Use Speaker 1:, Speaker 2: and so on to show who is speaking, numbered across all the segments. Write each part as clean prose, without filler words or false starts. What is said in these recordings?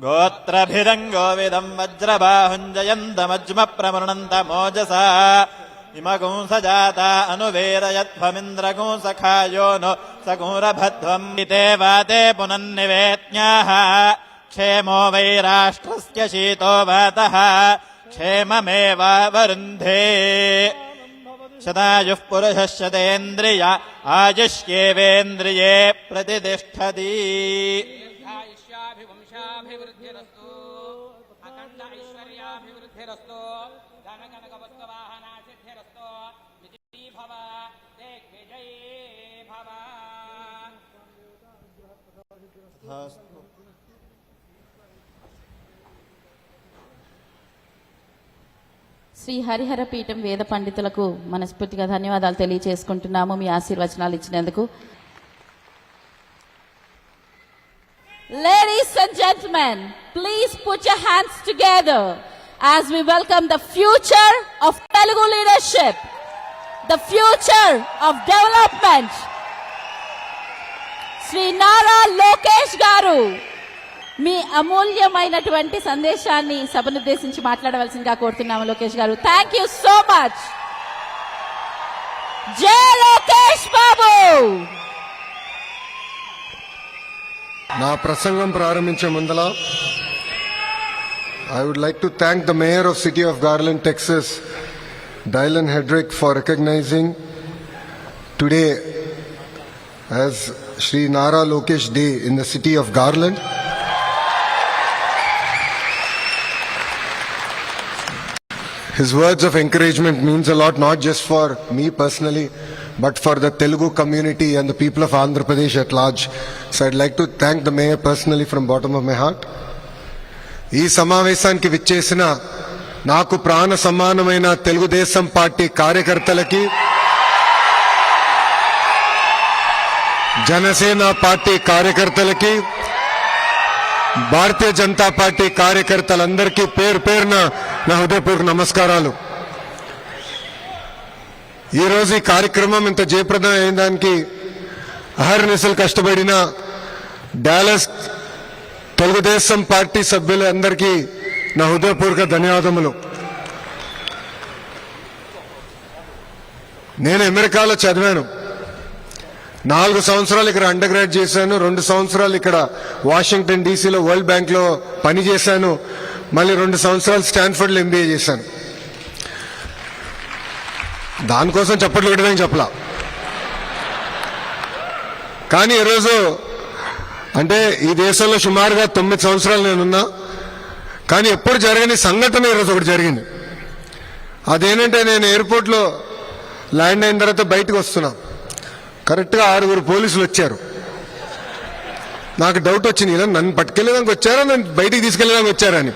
Speaker 1: गोत्रभिरङ्गोविदं वज्रबाहुञ्जयन्तमज्मप्रमृणन्तमोजसा इमगुंसजाता अनुवेरयध्वमिन्द्रगुंसखायो no सगुरभध्वम् इते वाते पुनन्निवेत्न्याः क्षेमो वै राष्ट्रस्य शीतो वातः क्षेममेवावरुन्धे शतायुः पुरुषः शतेन्द्रिय आयुष्येवेन्द्रिये प्रतिष्ठति।
Speaker 2: भिवृद्धिरस्तु अखंड ऐश्वर्याभिवृद्धिरस्तु धनकनकवस्तुवाहनासिद्धिरस्तु विजयी भव दिग्विजयी भव।
Speaker 3: శ్రీ హరిహర పీఠం వేద పండితులకు మనస్ఫూర్తిగా ధన్యవాదాలు తెలియజేసుకుంటున్నాము మీ ఆశీర్వచనాలు ఇచ్చినందుకు. Ladies and gentlemen, please put your hands together as we welcome the future of Telugu leadership, the future of development, Sri Nara Lokesh Garu. మీ అమూల్యమైనటువంటి సందేశాన్ని సభనుద్దేశించి మాట్లాడవలసిందిగా కోరుతున్నాము లోకేష్ గారు. Thank you so much. జై లోకేష్ బాబు.
Speaker 4: నా ప్రసంగం ప్రారంభించే ముందల I would like to thank the mayor of City of Garland, Texas, Dylan Hedrick, for recognizing today as Sri Nara Lokesh Day in the city of Garland. His words of encouragement means a lot, not just for me personally, but for the Telugu community and the people of Andhra Pradesh at large. So I'd like to thank the mayor personally from bottom of my heart. ఈ సమావేశానికి విచ్చేసిన నాకు ప్రాణ సమానమైన Telugu Desam party కార్యకర్తలకి, Janasena party కార్యకర్తలకి, Bharatiya Janata party కార్యకర్తలందరికీ పేరు పేరున నా హృదయపూర్వక నమస్కారాలు. ఈరోజు ఈ కార్యక్రమం ఇంత జయప్రదం అయిన దానికి అహర్నిశలు కష్టపడిన డాలస్ తెలుగుదేశం పార్టీ సభ్యులందరికీ నా హృదయపూర్వక ధన్యవాదములు. నేను అమెరికాలో చదివాను. 4 సంవత్సరాలు ఇక్కడ అండర్ గ్రాడ్ చేశాను. 2 సంవత్సరాలు ఇక్కడ వాషింగ్టన్ డీసీలో వరల్డ్ బ్యాంక్ లో పనిచేశాను. మళ్ళీ 2 సంవత్సరాలు స్టాన్ఫర్డ్ లో ఎంబీఏ చేశాను. దానికోసం చప్పట్లు కొట్టడానికి చెప్పలా. కానీ ఈరోజు అంటే ఈ దేశంలో సుమారుగా 9 సంవత్సరాలు నేనున్నా. కానీ ఎప్పుడు జరగని సంఘటన ఈరోజు ఒకటి జరిగింది. అదేంటంటే నేను ఎయిర్పోర్ట్లో ల్యాండ్ అయిన తర్వాత బయటకు వస్తున్నా. కరెక్ట్గా 6 పోలీసులు వచ్చారు. నాకు డౌట్ వచ్చింది, ఇలా నన్ను పట్టుకెళ్ళడానికి వచ్చారా, నన్ను బయటికి తీసుకెళ్ళడానికి వచ్చారని.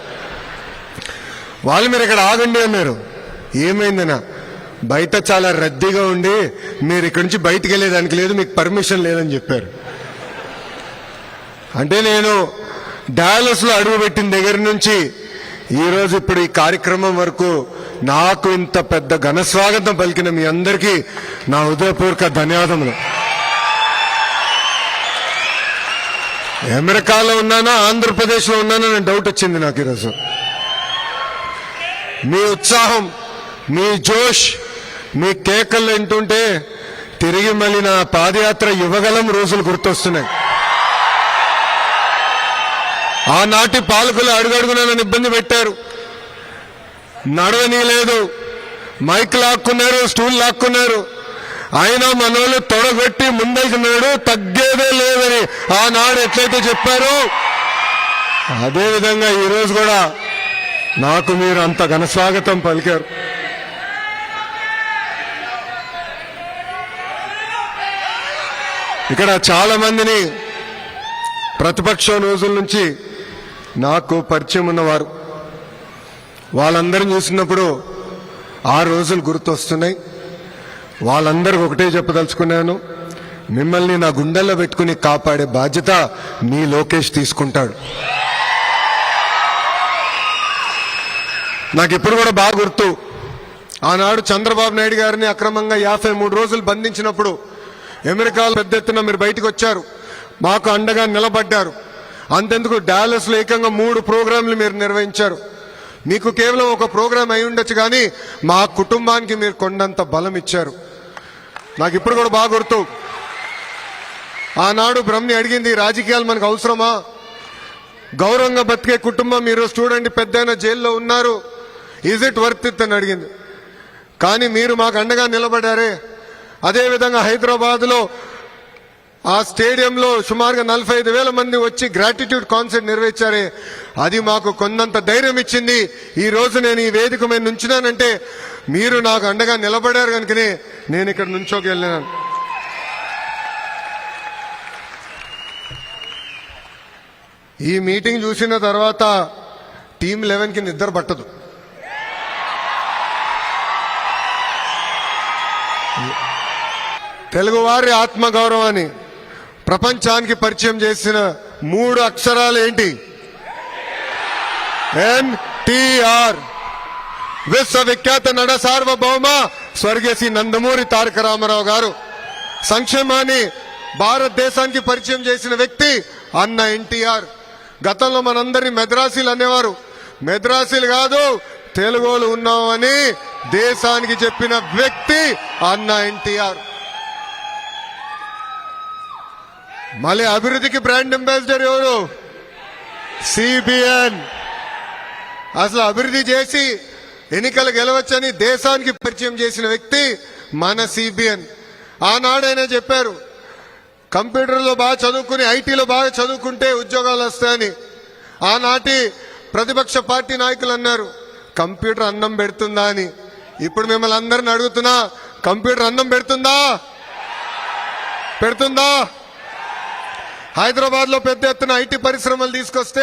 Speaker 4: వాళ్ళు మీరు ఇక్కడ ఆగండి అన్నారు. ఏమైందనా, బయట చాలా రద్దీగా ఉండి మీరు ఇక్కడి నుంచి బయటికి వెళ్ళేదానికి లేదు, మీకు పర్మిషన్ లేదని చెప్పారు. అంటే నేను డాలస్ లో అడుగుపెట్టిన దగ్గర నుంచి ఈరోజు ఇప్పుడు ఈ కార్యక్రమం వరకు నాకు ఇంత పెద్ద ఘన స్వాగతం పలికిన మీ అందరికీ నా హృదయపూర్వక ధన్యవాదములు. అమెరికాలో ఉన్నానా ఆంధ్రప్రదేశ్ లో ఉన్నానా అని డౌట్ వచ్చింది నాకు ఈరోజు. మీ ఉత్సాహం, మీ జోష్, మీ కేకలు వింటుంటే తిరిగి మళ్ళీ నా పాదయాత్ర యువగలం రోజులు గుర్తొస్తున్నాయి. ఆనాటి పాలకులు అడుగడుగునా నన్ను ఇబ్బంది పెట్టారు, నడవనీయలేదు, మైక్ లాక్కున్నారు, స్టూల్ లాక్కున్నారు. అయినా మనోళ్ళు తొడగొట్టి ముందైతున్నాడు, తగ్గేదే లేదని ఆనాడు ఎట్లయితే చెప్పారో అదేవిధంగా ఈరోజు కూడా నాకు మీరు అంత ఘనస్వాగతం పలికారు. ఇక్కడ చాలా మందిని ప్రతిపక్షం రోజుల నుంచి నాకు పరిచయం ఉన్నవారు, వాళ్ళందరిని చూసినప్పుడు ఆ రోజులు గుర్తొస్తున్నాయి. వాళ్ళందరికీ ఒకటే చెప్పదలుచుకున్నాను, మిమ్మల్ని నా గుండెల్లో పెట్టుకుని కాపాడే బాధ్యత మీ లోకేష్ తీసుకుంటాడు. నాకు ఇప్పుడు కూడా బాగా గుర్తు, ఆనాడు చంద్రబాబు నాయుడు గారిని అక్రమంగా 53 రోజులు బంధించినప్పుడు అమెరికాలో పెద్ద ఎత్తున మీరు బయటకు వచ్చారు, మాకు అండగా నిలబడ్డారు. అంతెందుకు డాలస్ లో ఏకంగా 3 ప్రోగ్రాంలు మీరు నిర్వహించారు. మీకు కేవలం ఒక ప్రోగ్రాం అయి ఉండొచ్చు, కానీ మా కుటుంబానికి మీరు కొండంత బలం ఇచ్చారు. నాకు ఇప్పుడు కూడా బాగా గుర్తు, ఆనాడు బ్రహ్మని అడిగింది, రాజకీయాలు మనకు అవసరమా, గౌరవంగా బతికే కుటుంబం ఈరోజు చూడండి పెద్దయిన జైల్లో ఉన్నారు, ఈజ్ ఇట్ వర్త్ ఇట్ అని అడిగింది. కానీ మీరు మాకు అండగా నిలబడారే. అదేవిధంగా హైదరాబాద్ లో ఆ స్టేడియంలో సుమారుగా 45,000 మంది వచ్చి గ్రాటిట్యూడ్ కాన్సర్ట్ నిర్వహించారే, అది మాకు కొండంత ధైర్యం ఇచ్చింది. ఈ రోజు నేను ఈ వేదిక మీద నుంచున్నానంటే మీరు నాకు అండగా నిలబడారు కనుకనే నేను ఇక్కడ నుంచోకెళ్ళినాను. ఈ మీటింగ్ చూసిన తర్వాత టీం 11కి నిద్ర పట్టదు. తెలుగువారి ఆత్మగౌరవాన్ని ప్రపంచానికి పరిచయం చేసిన 3 అక్షరాలు ఏంటి? ఎన్టీఆర్. విశ్వవిఖ్యాత నట సార్వభౌమ స్వర్గీయ శ్రీ నందమూరి తారక రామారావు గారు. సంక్షేమాన్ని భారతదేశానికి పరిచయం చేసిన వ్యక్తి అన్న ఎన్టీఆర్. గతంలో మనందరినీ మెద్రాసీలు అనేవారు. మెద్రాసీలు కాదు, తెలుగులు ఉన్నామని దేశానికి చెప్పిన వ్యక్తి అన్న ఎన్టీఆర్. మళ్ళీ అభివృద్ధికి బ్రాండ్ అంబాసిడర్ ఎవరు? సిబిఎన్. అసలు అభివృద్ధి చేసి ఎన్నికలు గెలవచ్చని దేశానికి పరిచయం చేసిన వ్యక్తి మన సిబిఎన్. ఆనాడైనా చెప్పారు, కంప్యూటర్లో బాగా చదువుకుని ఐటీలో బాగా చదువుకుంటే ఉద్యోగాలు వస్తాయని. ఆనాటి ప్రతిపక్ష పార్టీ నాయకులు అన్నారు, కంప్యూటర్ అన్నం పెడుతుందా అని. ఇప్పుడు మిమ్మల్ని అందరిని అడుగుతున్నా, కంప్యూటర్ అన్నం పెడుతుందా? పెడుతుందా? హైదరాబాద్ లో పెద్ద ఎత్తున ఐటీ పరిశ్రమలు తీసుకొస్తే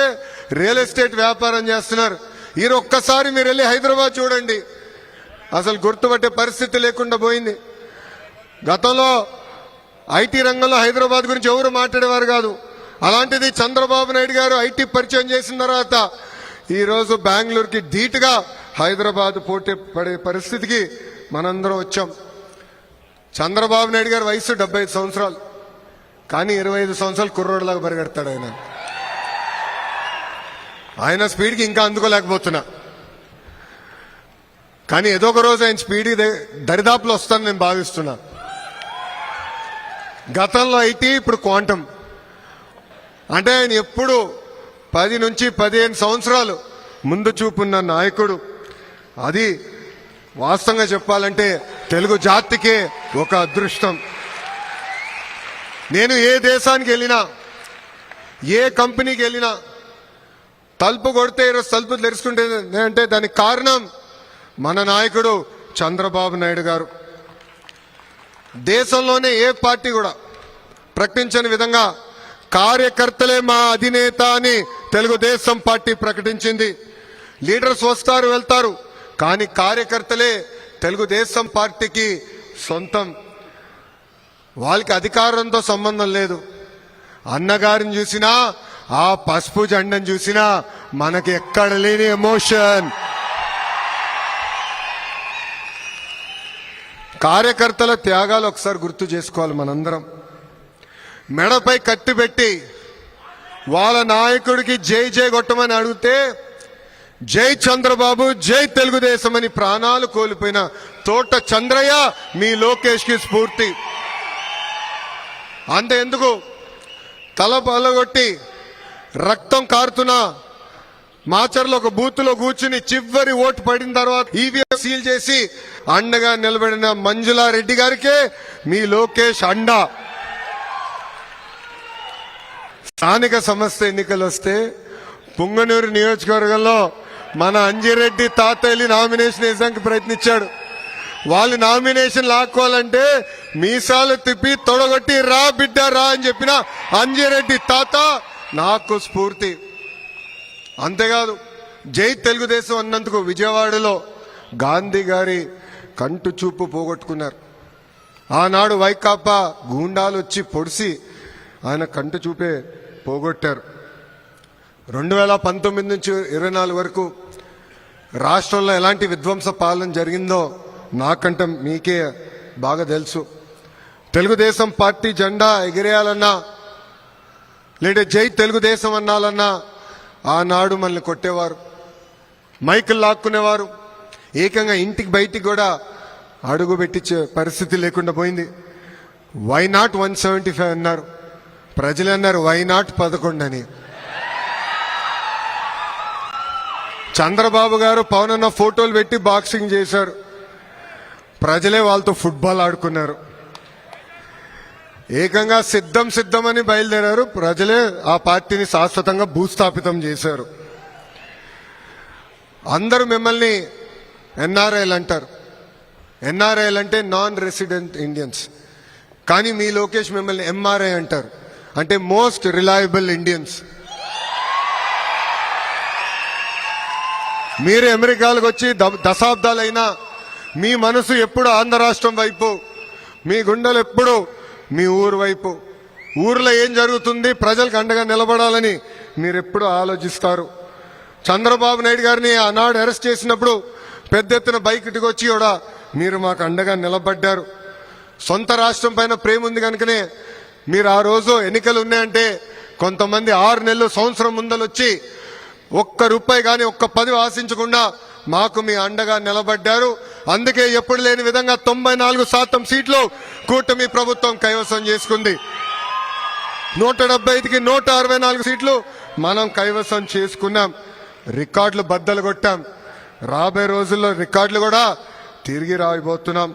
Speaker 4: రియల్ ఎస్టేట్ వ్యాపారం చేస్తున్నారు. ఈ ఒక్కసారి మీరు వెళ్ళి హైదరాబాద్ చూడండి, అసలు గుర్తుపట్టే పరిస్థితి లేకుండా పోయింది. గతంలో ఐటీ రంగంలో హైదరాబాద్ గురించి ఎవరు మాట్లాడేవారు కాదు. అలాంటిది చంద్రబాబు నాయుడు గారు ఐటీ పరిచయం చేసిన తర్వాత ఈ రోజు బెంగళూరుకి ధీటుగా హైదరాబాద్ పోటీ పడే పరిస్థితికి మనందరం వచ్చాం. చంద్రబాబు నాయుడు గారి వయసు 75 సంవత్సరాలు, కానీ 25 సంవత్సరాలు కుర్రోడ్లాగా పరిగెడతాడు ఆయన. ఆయన స్పీడ్కి ఇంకా అందుకోలేకపోతున్నా, కానీ ఏదో ఒక రోజు ఆయన స్పీడ్కి దరిదాపులో వస్తానని నేను భావిస్తున్నా. గతంలో ఐటీ, ఇప్పుడు క్వాంటం. అంటే ఆయన ఎప్పుడు 10 నుంచి 15 సంవత్సరాలు ముందు చూపున్న నాయకుడు. అది వాస్తవంగా చెప్పాలంటే తెలుగు జాతికే ఒక అదృష్టం. నేను ఏ దేశానికి వెళ్ళినా, ఏ కంపెనీకి వెళ్ళినా తలుపు కొడితే ఈరోజు తలుపు తెరుచుకుంటే అంటే దానికి కారణం మన నాయకుడు చంద్రబాబు నాయుడు గారు. దేశంలోనే ఏ పార్టీ కూడా ప్రకటించని విధంగా కార్యకర్తలే మా అధినేత అని తెలుగుదేశం పార్టీ ప్రకటించింది. లీడర్స్ వస్తారు వెళ్తారు, కానీ కార్యకర్తలే తెలుగుదేశం పార్టీకి సొంతం. వాళ్ళకి అధికారంతో సంబంధం లేదు. అన్నగారిని చూసినా, ఆ పసుపు జెండను చూసినా మనకి ఎక్కడ లేని ఎమోషన్. కార్యకర్తల త్యాగాలు ఒకసారి గుర్తు చేసుకోవాలి మనందరం. మెడపై కత్తి పెట్టి వాళ్ళ నాయకుడికి జై జై కొట్టమని అడిగితే జై చంద్రబాబు, జై తెలుగుదేశం అని ప్రాణాలు కోల్పోయిన తోట చంద్రయ్య మీ లోకేష్ కి స్ఫూర్తి. అంతే ఎందుకు, తల పలగొట్టి రక్తం కారుతున్నా మాచర్లో ఒక బూత్ లో కూర్చుని చివరి ఓటు పడిన తర్వాత ఈవీఎం సీల్ చేసి అండగా నిలబడిన మంజులారెడ్డి గారికే మీ లోకేష్ అండ. స్థానిక సంస్థ ఎన్నికలు వస్తే పుంగనూరు నియోజకవర్గంలో మన అంజిరెడ్డి తాతయ్యని నామినేషన్ వేసానికి ప్రయత్నించాడు. వాళ్ళు నామినేషన్ లాక్కోవాలంటే మీసాలు తిప్పి తొడగొట్టి రా బిడ్డ రా అని చెప్పిన అంజిరెడ్డి తాత నాకు స్ఫూర్తి. అంతేకాదు, జై తెలుగుదేశం అన్నందుకు విజయవాడలో గాంధీ గారి కంటు చూపు పోగొట్టుకున్నారు. ఆనాడు వైకాపా గూండాలు వచ్చి పొడిసి ఆయన కంటు చూపే పోగొట్టారు. 2019 నుంచి 24 వరకు రాష్ట్రంలో ఎలాంటి విధ్వంస పాలన జరిగిందో నాకంటే మీకే బాగా తెలుసు. తెలుగుదేశం పార్టీ జెండా ఎగిరేయాలన్నా లేదా జై తెలుగుదేశం అన్నాలన్నా ఆనాడు మనల్ని కొట్టేవారు, మైకులు లాక్కునేవారు, ఏకంగా ఇంటికి బయటికి కూడా అడుగు పెట్టించే పరిస్థితి లేకుండా పోయింది. వై నాట్ 175 అన్నారు, ప్రజలు అన్నారు వై నాట్ 11 అని. చంద్రబాబు గారు పవన్ అన్న ఫోటోలు పెట్టి బాక్సింగ్ చేశారు, ప్రజలే వాళ్ళతో ఫుట్బాల్ ఆడుకున్నారు. ఏకంగా సిద్ధం అని బయలుదేరారు, ప్రజలే ఆ పార్టీని శాశ్వతంగా భూస్థాపితం చేశారు. అందరూ మిమ్మల్ని ఎన్ఆర్ఐలు అంటారు, ఎన్ఆర్ఐలు అంటే నాన్ రెసిడెంట్ ఇండియన్స్. కానీ మీ లోకేష్ మిమ్మల్ని ఎంఆర్ఐ అంటారు, అంటే మోస్ట్ రిలయబుల్ ఇండియన్స్. మీరు అమెరికాలకు వచ్చి దశాబ్దాలైనా మీ మనసు ఎప్పుడు ఆంధ్ర రాష్ట్రం వైపు, మీ గుండెలు ఎప్పుడు మీ ఊరు వైపు. ఊర్లో ఏం జరుగుతుంది, ప్రజలకు అండగా నిలబడాలని మీరు ఎప్పుడు ఆలోచిస్తారు. చంద్రబాబు నాయుడు గారిని ఆనాడు అరెస్ట్ చేసినప్పుడు పెద్ద ఎత్తున బయటికి వచ్చి కూడా మీరు మాకు అండగా నిలబడ్డారు. సొంత రాష్ట్రం పైన ప్రేమ ఉంది కనుకనే మీరు ఆ రోజు ఎన్నికలు ఉన్నాయంటే కొంతమంది 6 నెలలు సంవత్సరం ముందలొచ్చి ₹1 కానీ ఒక్క 10 ఆశించకుండా మాకు మీ అండగా నిలబడ్డారు. అందుకే ఎప్పుడు లేని విధంగా 94% సీట్లు కూటమి ప్రభుత్వం కైవసం చేసుకుంది. 175కి 164 సీట్లు మనం కైవసం చేసుకున్నాం. రికార్డులు బద్దలు కొట్టాం. రాబోయే రోజుల్లో రికార్డులు కూడా తిరిగి రాయబోతున్నాం.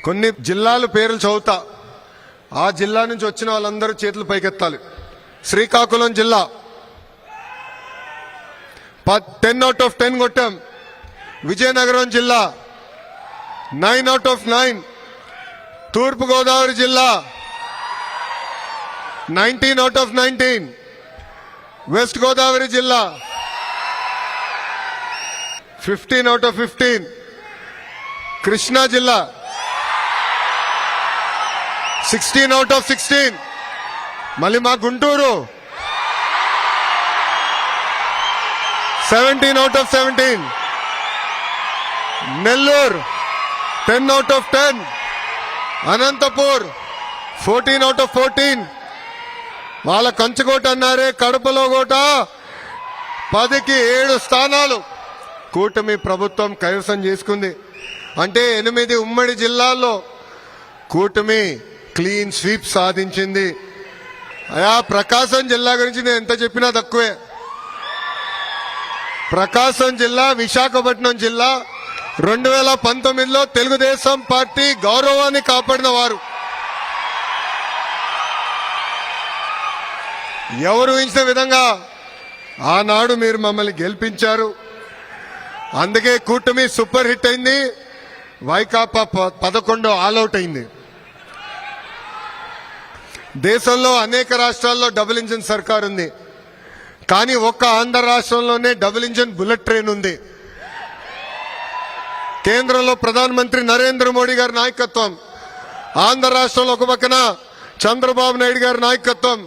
Speaker 4: కొన్ని జిల్లాల పేర్లు చదువుతా, ఆ జిల్లా నుంచి వచ్చిన వాళ్ళందరూ చేతులు పైకెత్తాలి. శ్రీకాకుళం జిల్లా 10 out of 10 కొట్టాం. విజయనగరం జిల్లా 9 out of 9. తూర్పు గోదావరి జిల్లా 19 out of 19. వెస్ట్ గోదావరి జిల్లా 15 out of 15. కృష్ణా జిల్లా 16 out of 16. మళ్ళీ మా Guntur 17 out of 17. Nellore 10 out of 10. Anantapur 14 out of 14. వాళ్ళ కంచుకోట అన్నారే, కడపలో కోట 10కి 7 స్థానాలు కూటమి ప్రభుత్వం కైవసం చేసుకుంది. అంటే 8 ఉమ్మడి జిల్లాల్లో కూటమి క్లీన్ స్వీప్ సాధించింది. అయా ప్రకాశం జిల్లా గురించి నేను ఎంత చెప్పినా తక్కువే. ప్రకాశం జిల్లా, విశాఖపట్నం జిల్లా 2019లో తెలుగుదేశం పార్టీ గౌరవాన్ని కాపాడిన వారు. ఎవరు ఊహించిన విధంగా ఆనాడు మీరు మమ్మల్ని గెలిపించారు. అందుకే కూటమి సూపర్ హిట్ అయింది. వైకాపా 11 ఆల్అౌట్ అయింది. దేశంలో అనేక రాష్ట్రాల్లో డబుల్ ఇంజిన్ సర్కార్ ఉంది, కానీ ఒక్క ఆంధ్ర రాష్ట్రంలోనే డబుల్ ఇంజిన్ బుల్లెట్ ట్రైన్ ఉంది. కేంద్రంలో ప్రధానమంత్రి నరేంద్ర మోడీ గారి నాయకత్వం, ఆంధ్ర రాష్ట్రంలో ఒక పక్కన చంద్రబాబు నాయుడు గారి నాయకత్వం,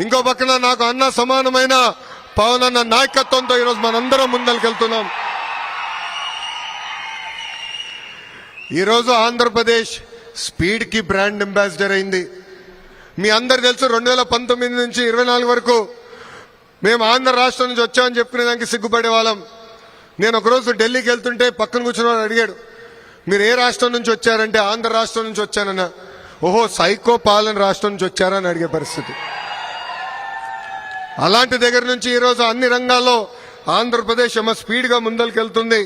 Speaker 4: ఇంకో పక్కన నాకు అన్న సమానమైన పవన్ అన్న నాయకత్వంతో ఈరోజు మనందరం ముందరికెళ్తున్నాం. ఈరోజు ఆంధ్రప్రదేశ్ స్పీడ్ కి బ్రాండ్ అంబాసిడర్ అయింది. మీ అందరు తెలుసు 2019 నుంచి 24 వరకు మేము ఆంధ్ర రాష్ట్రం నుంచి వచ్చామని చెప్పుకునే దానికి సిగ్గుపడే వాళ్ళం. నేను ఒకరోజు ఢిల్లీకి వెళ్తుంటే పక్కన కూర్చున్న అడిగాడు, మీరు ఏ రాష్ట్రం నుంచి వచ్చారంటే ఆంధ్ర రాష్ట్రం నుంచి వచ్చానన్నా. ఓహో, సైకో పాలన రాష్ట్రం నుంచి వచ్చారని అడిగే పరిస్థితి. అలాంటి దగ్గర నుంచి ఈరోజు అన్ని రంగాల్లో ఆంధ్రప్రదేశ్ స్పీడ్ గా ముందరికెళ్తుంది.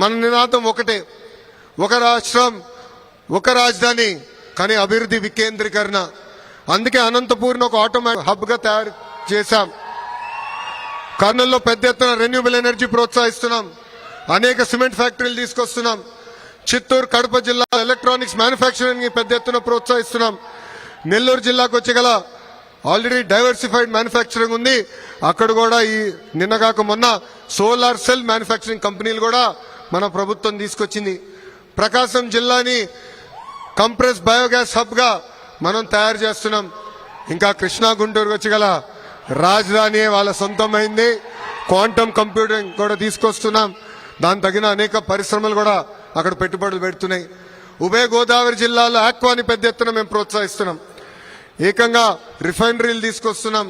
Speaker 4: మన నినాదం ఒకటే, ఒక రాష్ట్రం ఒక రాజధాని, కానీ అభివృద్ధి వికేంద్రీకరణ. అందుకే అనంతపూర్ని ఒక ఆటోమేటిక్ హబ్ గా తయారు చేశాం. కర్నూలులో పెద్ద ఎత్తున రెన్యూబుల్ ఎనర్జీ ప్రోత్సహిస్తున్నాం. అనేక సిమెంట్ ఫ్యాక్టరీలు తీసుకొస్తున్నాం. చిత్తూరు, కడప జిల్లా ఎలక్ట్రానిక్స్ మ్యానుఫ్యాక్చరింగ్ ని పెద్ద ఎత్తున ప్రోత్సహిస్తున్నాం. నెల్లూరు జిల్లాకు వచ్చగల ఆల్రెడీ డైవర్సిఫైడ్ మ్యానుఫ్యాక్చరింగ్ ఉంది. అక్కడ కూడా ఈ నిన్నగాక మొన్న సోలార్ సెల్ మ్యానుఫ్యాక్చరింగ్ కంపెనీలు కూడా మన ప్రభుత్వం తీసుకొచ్చింది. ప్రకాశం జిల్లాని కంప్రెస్ బయోగ్యాస్ హబ్ గా మనం తయారు చేస్తున్నాం. ఇంకా కృష్ణా, గుంటూరు వచ్చగల రాజధాని వాళ్ళ సొంతమైంది. క్వాంటమ్ కంప్యూటింగ్ కూడా తీసుకొస్తున్నాం. దాని తగిన అనేక పరిశ్రమలు కూడా అక్కడ పెట్టుబడులు పెడుతున్నాయి. ఉభయ గోదావరి జిల్లాలో ఆక్వాని పెద్ద ఎత్తున మేము ప్రోత్సహిస్తున్నాం. ఏకంగా రిఫైనరీలు తీసుకొస్తున్నాం,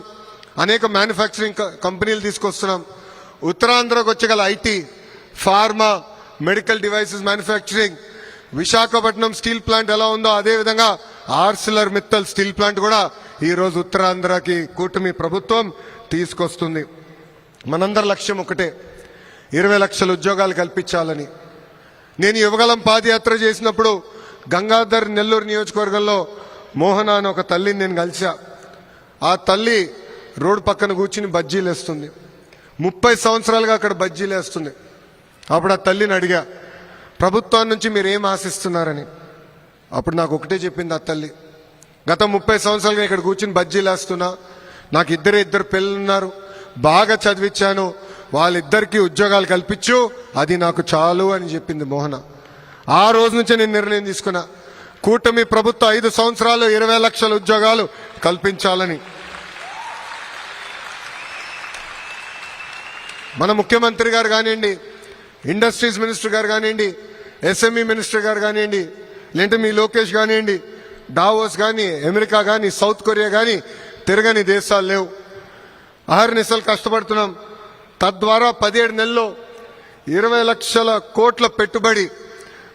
Speaker 4: అనేక మ్యానుఫ్యాక్చరింగ్ కంపెనీలు తీసుకొస్తున్నాం. ఉత్తరాంధ్రకు వచ్చగల IT, pharma, medical devices manufacturing, Visakhapatnam steel plant ఎలా ఉందో అదేవిధంగా ఆర్సిలర్ మిత్తల్ స్టీల్ ప్లాంట్ కూడా ఈ రోజు ఉత్తరాంధ్రకి కూటమి ప్రభుత్వం తీసుకొస్తుంది. మనందరి లక్ష్యం ఒకటే, 20 లక్షల ఉద్యోగాలు కల్పించాలని. నేను యువగలం పాదయాత్ర చేసినప్పుడు గంగాధర్ నెల్లూరు నియోజకవర్గంలో మోహన అని ఒక తల్లిని నేను కలిసా. ఆ తల్లి రోడ్డు పక్కన కూర్చుని బజ్జీలు వేస్తుంది. 30 సంవత్సరాలుగా అక్కడ బజ్జీలు వేస్తుంది. అప్పుడు ఆ తల్లిని అడిగా, ప్రభుత్వం నుంచి మీరు ఏం ఆశిస్తున్నారని. అప్పుడు నాకు ఒకటే చెప్పింది ఆ తల్లి, గత 30 సంవత్సరాలుగా ఇక్కడ కూర్చుని బజ్జీలు వేస్తున్నా, నాకు ఇద్దరు పిల్లలు ఉన్నారు, బాగా చదివించాను, వాళ్ళిద్దరికీ ఉద్యోగాలు కల్పించు, అది నాకు చాలు అని చెప్పింది మోహన. ఆ రోజు నుంచే నేను నిర్ణయం తీసుకున్నా, కూటమి ప్రభుత్వం 5 సంవత్సరాలు 20 లక్షల ఉద్యోగాలు కల్పించాలని. మన ముఖ్యమంత్రి గారు కానివ్వండి, ఇండస్ట్రీస్ మినిస్టర్ గారు కానివ్వండి, ఎస్ఎంఈ మినిస్టర్ గారు కానివ్వండి, లేదంటే మీ లోకేష్ కానివ్వండి, డావోస్ కానీ, అమెరికా కానీ, సౌత్ కొరియా కానీ తిరగని దేశాలు లేవు. అహర్నిశలు కష్టపడుతున్నాం. తద్వారా 17 నెలల్లో 20 లక్షల కోట్ల పెట్టుబడి,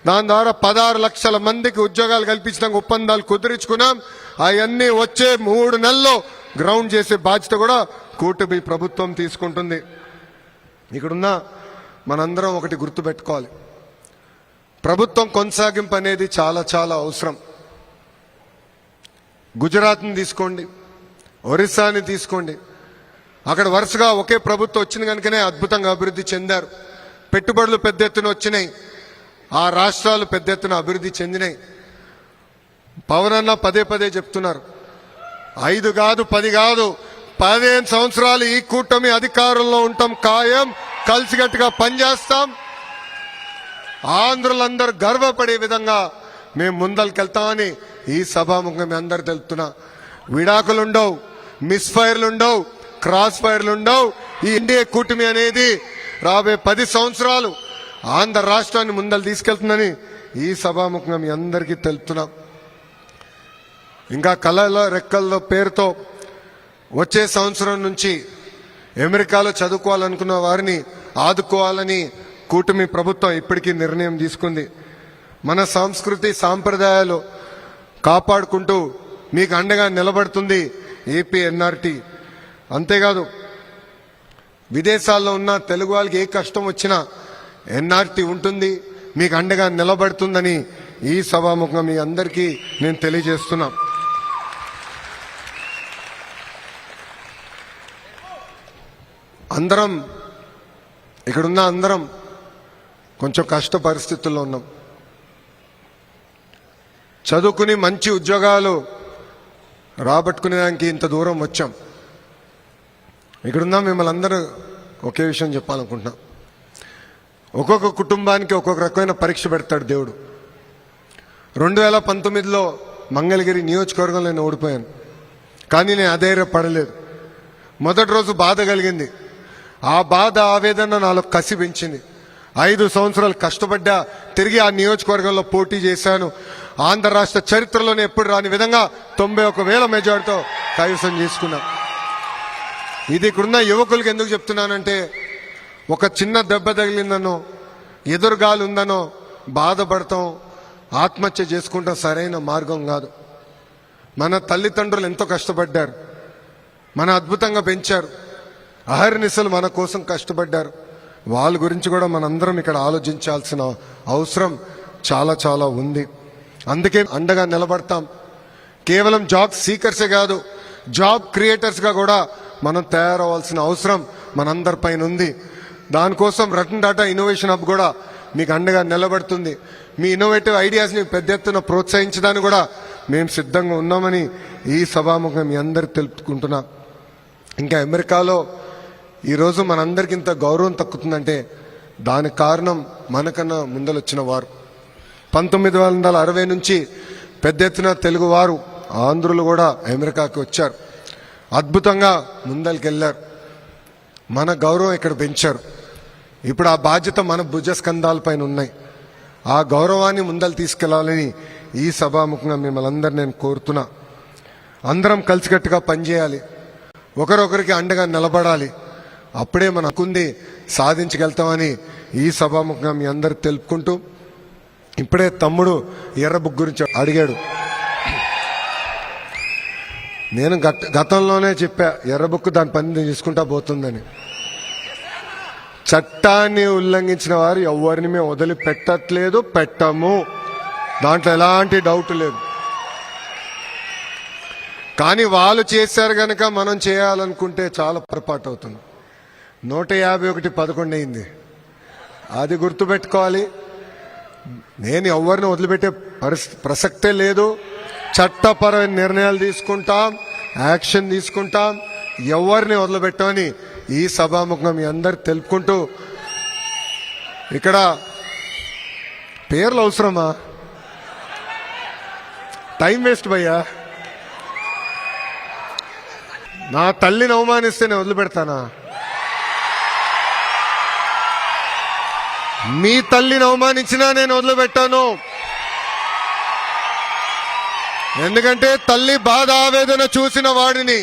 Speaker 4: దాని ద్వారా 16 లక్షల మందికి ఉద్యోగాలు కల్పించడానికి ఒప్పందాలు కుదిరించుకున్నాం. అవన్నీ వచ్చే 3 నెలల్లో గ్రౌండ్ చేసే బాధ్యత కూడా కూటమి ప్రభుత్వం తీసుకుంటుంది. ఇక్కడున్న మనందరం ఒకటి గుర్తుపెట్టుకోవాలి, ప్రభుత్వం కొనసాగింపు అనేది చాలా చాలా అవసరం. గుజరాత్ని తీసుకోండి, ఒరిస్సాని తీసుకోండి, అక్కడ వరుసగా ఒకే ప్రభుత్వం వచ్చింది కనుకనే అద్భుతంగా అభివృద్ధి చెందారు. పెట్టుబడులు పెద్ద ఎత్తున వచ్చినాయి, ఆ రాష్ట్రాలు పెద్ద ఎత్తున అభివృద్ధి చెందినాయి. పవన్ అన్న పదే చెప్తున్నారు, 5 కాదు 10 కాదు 15 సంవత్సరాలు ఈ కూటమి అధికారంలో ఉంటాం ఖాయం, కలిసికట్టుగా పనిచేస్తాం. ఆంధ్రులందరూ గర్వపడే విధంగా మేము ముందరికెళ్తామని ఈ సభాముఖంగా మీ అందరు తెలుపుతున్నా. విడాకులుండవు, మిస్ ఫైర్లుండవు, క్రాస్ ఫైర్లుండవు. ఈ ఎన్డీఏ కూటమి అనేది రాబోయే 10 సంవత్సరాలు ఆంధ్ర రాష్ట్రాన్ని ముందలు తీసుకెళ్తుందని ఈ సభాముఖంగా మీ అందరికీ తెలుపుతున్నాం. ఇంకా కళలో రెక్కల్లో పేరుతో వచ్చే సంవత్సరం నుంచి అమెరికాలో చదువుకోవాలనుకున్న వారిని ఆదుకోవాలని కూటమి ప్రభుత్వం ఇప్పటికీ నిర్ణయం తీసుకుంది. మన సంస్కృతి సాంప్రదాయాలు కాపాడుకుంటూ మీకు అండగా నిలబడుతుంది ఏపీ ఎన్ఆర్టీ. అంతేకాదు, విదేశాల్లో ఉన్న తెలుగు వాళ్ళకి ఏ కష్టం వచ్చినా ఎన్ఆర్టీ ఉంటుంది, మీకు అండగా నిలబడుతుందని ఈ సభాముఖంగా మీ అందరికీ నేను తెలియజేస్తున్నా. అందరం ఇక్కడున్న అందరం కొంచెం కష్ట పరిస్థితుల్లో ఉన్నాం. చదువుకుని మంచి ఉద్యోగాలు రాబట్టుకునేదానికి ఇంత దూరం వచ్చాం. ఇక్కడున్నా మిమ్మల్ని అందరూ ఒకే విషయం చెప్పాలనుకుంటున్నాం. ఒక్కొక్క కుటుంబానికి ఒక్కొక్క రకమైన పరీక్ష పెడతాడు దేవుడు. 2019లో మంగళగిరి నియోజకవర్గంలో నేను ఓడిపోయాను, కానీ నేను అధైర్యపడలేదు. మొదటి రోజు బాధ కలిగింది. ఆ బాధ ఆవేదన నాలో కసి పెంచింది. 5 సంవత్సరాలు కష్టపడ్డా, తిరిగి ఆ నియోజకవర్గంలో పోటీ చేశాను. ఆంధ్ర రాష్ట్ర చరిత్రలోనే ఎప్పుడు రాని విధంగా 91,000 మెజార్టీతో కైవసం చేసుకున్నా. ఇది ఇక్కడున్న యువకులకు ఎందుకు చెప్తున్నానంటే, ఒక చిన్న దెబ్బ తగిలిందనో, ఎదురుగాలు ఉందనో బాధపడతాం, ఆత్మహత్య చేసుకుంటాం సరైన మార్గం కాదు. మన తల్లిదండ్రులు ఎంతో కష్టపడ్డారు, మన అద్భుతంగా పెంచారు, అహర్నిశలు మన కోసం కష్టపడ్డారు. వాళ్ళ గురించి కూడా మనందరం ఇక్కడ ఆలోచించాల్సిన అవసరం చాలా చాలా ఉంది. అందుకే అండగా నిలబడతాం. కేవలం జాబ్ సీకర్సే కాదు, జాబ్ క్రియేటర్స్గా కూడా మనం తయారవ్వాల్సిన అవసరం మనందరిపైన ఉంది. దానికోసం రతన్ టాటా ఇన్నోవేషన్ హబ్ కూడా మీకు అండగా నిలబడుతుంది. మీ ఇన్నోవేటివ్ ఐడియాస్ని పెద్ద ఎత్తున ప్రోత్సహించడానికి కూడా మేము సిద్ధంగా ఉన్నామని ఈ సభాముఖంగా మీ అందరికి తెలుపుకుంటున్నా. ఇంకా అమెరికాలో ఈరోజు మనందరికి ఇంత గౌరవం తక్కుతుందంటే దానికి కారణం మనకన్నా ముందలొచ్చిన వారు. 1960 నుంచి పెద్ద ఎత్తున తెలుగు వారు, ఆంధ్రులు కూడా అమెరికాకి వచ్చారు, అద్భుతంగా ముందరికెళ్ళారు, మన గౌరవం ఇక్కడ పెంచారు. ఇప్పుడు ఆ బాధ్యత మన భుజస్కంధాలపైన ఉన్నాయి. ఆ గౌరవాన్ని ముందలు తీసుకెళ్లాలని ఈ సభాముఖంగా మిమ్మల్ని అందరు నేను కోరుతున్నా. అందరం కలిసికట్టుగా పనిచేయాలి, ఒకరొకరికి అండగా నిలబడాలి. అప్పుడే మనం అనుకుంది సాధించగలుగుతామని ఈ సభాముఖంగా మీ అందరు తెలుపుకుంటూ, ఇప్పుడే తమ్ముడు ఎర్ర బుక్ గురించి అడిగాడు. నేను గతంలోనే చెప్పా, ఎర్ర బుక్ దాని పని తీసుకుంటా పోతుందని. చట్టాన్ని ఉల్లంఘించిన వారు ఎవరిని మేము వదిలిపెట్టట్లేదు, పెట్టము, దాంట్లో ఎలాంటి డౌట్ లేదు. కానీ వాళ్ళు చేశారు గనక మనం చేయాలనుకుంటే చాలా పొరపాటు అవుతుంది. 151 అయింది, అది గుర్తుపెట్టుకోవాలి. నేను ఎవరిని వదిలిపెట్టే ప్రసక్తే లేదు. చట్టపరమైన నిర్ణయాలు తీసుకుంటాం, యాక్షన్ తీసుకుంటాం, ఎవరిని వదిలిపెట్టమని ఈ సభాముఖంగా మీ అందరు తెలుపుకుంటూ, ఇక్కడ పేర్లు అవసరమా? టైం వేస్ట్ భయ్యా. నా తల్లిని అవమానిస్తే నేను వదిలిపెడతానా? మీ తల్లిని అవమానించినా నేను వదిలిపెట్టాను. ఎందుకంటే తల్లి బాధ ఆవేదన చూసిన వాడిని.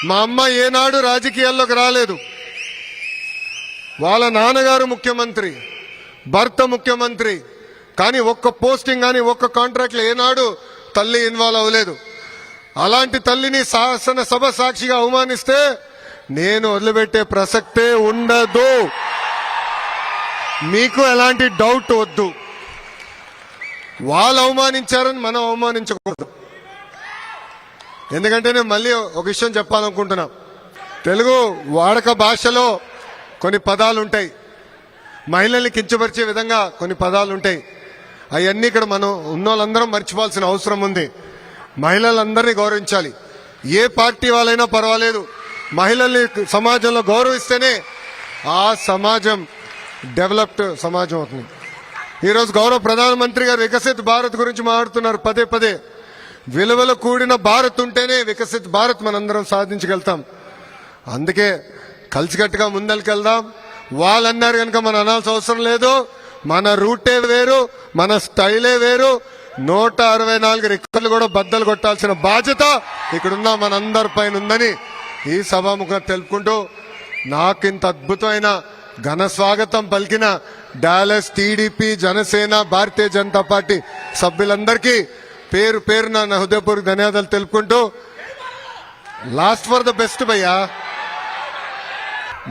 Speaker 4: మా అమ్మ ఏనాడు రాజకీయాల్లోకి రాలేదు. వాళ్ళ నాన్నగారు ముఖ్యమంత్రి, భర్త ముఖ్యమంత్రి, కానీ ఒక్క పోస్టింగ్ కానీ ఒక్క కాంట్రాక్ట్లో ఏనాడు తల్లి ఇన్వాల్వ్ అవ్వలేదు. అలాంటి తల్లిని శాసనసభ సాక్షిగా అవమానిస్తే నేను వదిలిపెట్టే ప్రసక్తే ఉండదు. మీకు ఎలాంటి డౌట్ వద్దు. వాళ్ళు అవమానించారని మనం అవమానించకూడదు. ఎందుకంటే నేను మళ్ళీ ఒక విషయం చెప్పాలనుకుంటున్నా. తెలుగు వాడక భాషలో కొన్ని పదాలు ఉంటాయి, మహిళల్ని కించపరిచే విధంగా కొన్ని పదాలు ఉంటాయి. అవన్నీ ఇక్కడ మనం ఉన్న వాళ్ళందరం మర్చిపోవాల్సిన అవసరం ఉంది. మహిళలందరినీ గౌరవించాలి. ఏ పార్టీ వాళ్ళైనా పర్వాలేదు, మహిళల్ని సమాజంలో గౌరవిస్తేనే ఆ సమాజం డెవలప్డ్ సమాజం అవుతుంది. ఈరోజు గౌరవ ప్రధానమంత్రి గారు వికసిత్ భారత్ గురించి మాట్లాడుతున్నారు పదే పదే. విలువలు కూడిన భారత్ ఉంటేనే వికసిత్ భారత్ మనందరం సాధించగలుగుతాం. అందుకే కలిసికట్టుగా ముందరికెళ్దాం. వాళ్ళన్నారు కనుక మనం అనాల్సిన అవసరం లేదు. మన రూటే వేరు, మన స్టైలే వేరు. 164 రికార్డులు కూడా బద్దలు కొట్టాల్సిన బాధ్యత ఇక్కడున్న మనందరి పైన ఉందని ఈ సభాముఖంగా తెలుపుకుంటూ, నాకింత అద్భుతమైన ఘన స్వాగతం పలికిన Dallas TDP, Janasena, Bharatiya Janata party సభ్యులందరికీ పేరు పేరున నా హృదయపూర్వక ధన్యవాదాలు తెలుపుకుంటూ, లాస్ట్ ఫర్ ద బెస్ట్ భయ్యా.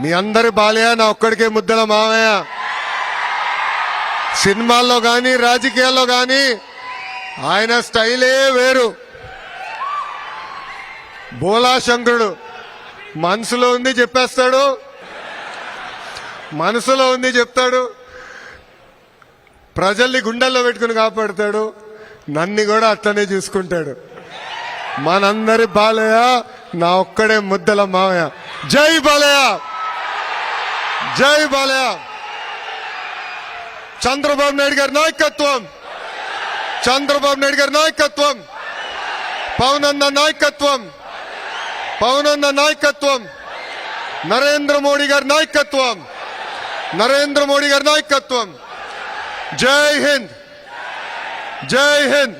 Speaker 4: మీ అందరి బాలయ్య, నా ఒక్కడికే ముద్దల మావయ్య. సినిమాల్లో కానీ రాజకీయాల్లో కానీ ఆయన స్టైలే వేరు. బోలా శంకరుడు, మనసులో ఉంది చెప్పేస్తాడు, మనసులో ఉంది చెప్తాడు, ప్రజల్ని గుండెల్లో పెట్టుకుని కాపాడుతాడు, నన్ను కూడా అట్లనే చూసుకుంటాడు. మనందరి బాలయ్య, నా ఒక్కడే ముద్దల మావయ్య. జై బాలయ్య, జై బాలయ్య. చంద్రబాబు నాయుడు గారి నాయకత్వం, చంద్రబాబు నాయుడు గారి నాయకత్వం, పవన్ అన్న నాయకత్వం, పవన్ అన్న నాయకత్వం, నరేంద్ర మోడీ గారి నాయకత్వం, నరేంద్ర మోడీ గారి నాయకత్వం. జై హింద్, జై హింద్.